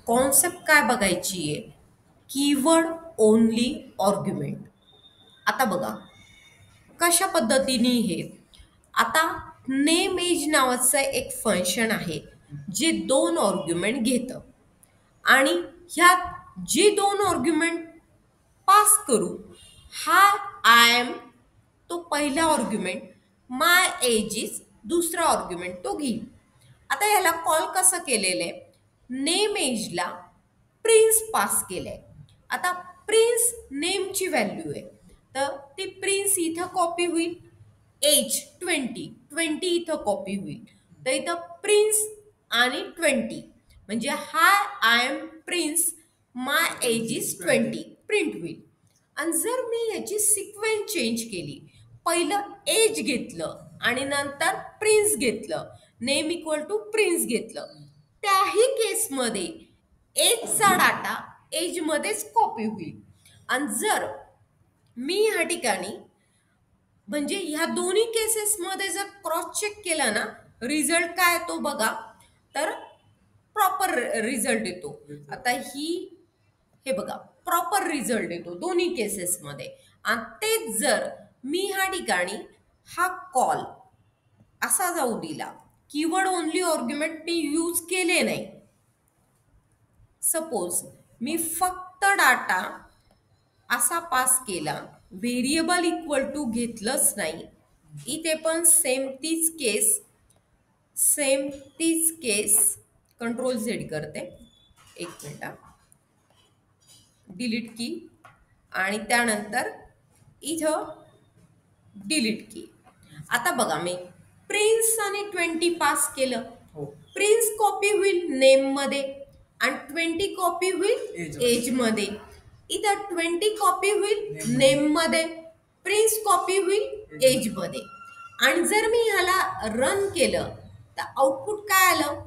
Concept काय बघायची आहे? Keyword only argument. आता बघा कशा पद्धतीने हे आता नेम एज नावाचं एक फंक्शन आहे जे दोन आर्ग्युमेंट घेतं आणि ह्यात जे दोन आर्ग्युमेंट पास करू हा आय एम तो पहिला आर्ग्युमेंट, माय एज इज दुसरा आर्ग्युमेंट तो घेईल. आता याला कॉल कसं केलेलं आहे? नेम एजला प्रिन्स पास केलंय. आता प्रिन्स नेमची व्हॅल्यू आहे तर ती प्रिन्स इथं कॉपी होईल. एज 20 इथं कॉपी होईल. तर इथं प्रिन्स आणि 20 म्हणजे hi I am Prince my age is 20 print होईल. आणि जर मी याची सिक्वेन्स चेंज केली, पहिलं एज घेतलं आणि नंतर प्रिन्स घेतलं, नेम इक्वल टू प्रिन्स घेतलं, त्याही केसमध्ये एजचा डाटा एजमध्येच कॉपी होईल. आणि जर मी ह्या ठिकाणी म्हणजे ह्या दोन्ही केसेसमध्ये जर क्रॉस चेक केला ना, रिझल्ट काय येतो बघा, तर प्रॉपर रिझल्ट येतो. आता हे बघा प्रॉपर रिझल्ट येतो दोन्ही केसेसमध्ये. आणि तेच जर मी ह्या ठिकाणी हा कॉल असा जाऊ दिला, कीवर्ड ओनली आर्ग्युमेंट मी यूज केले नाही, सपोज मी फक्त डाटा असा पास केला, व्हेरिएबल इक्वल टू घेतलंच नाही, इथे पण सेम तीच केस कंट्रोल झेड करते, एक मिनिट, डिलीट की आणि त्यानंतर इथं डिलीट की. आता बघा मी प्रिन्स आणि 20 पास केलं, प्रिन्स कॉपी होईल नेम मध्ये आणि 20 कॉपी होईल एज मध्ये. इथं 20 कॉपी होईल नेम मध्ये, प्रिन्स कॉपी होईल एज मध्ये. आणि जर मी ह्याला रन केलं तर आउटपुट काय आलं?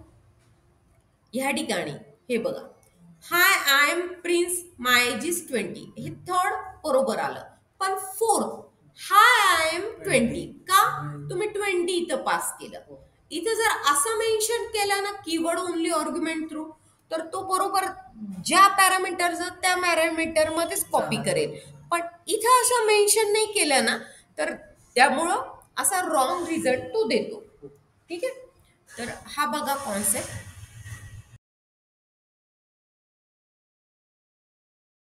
ह्या ठिकाणी हे बघा, hi I am Prince my age is 20, हे थर्ड बरोबर आलं. पण फोर्थ हाय आय एम 20 का? तुम्ही 20 इथं पास केलं. इथं जर असं मेन्शन केलं ना कीवर्ड ओनली आर्ग्युमेंट थ्रू, तर तो बरोबर ज्या पॅरामीटरचं त्या पॅरामीटरमध्येच कॉपी करेल. पण इथं असं मेन्शन नाही केलं ना, तर त्यामुळं असा रॉंग रिझल्ट तो देतो. ठीक आहे, तर हा बघा कॉन्सेप्ट.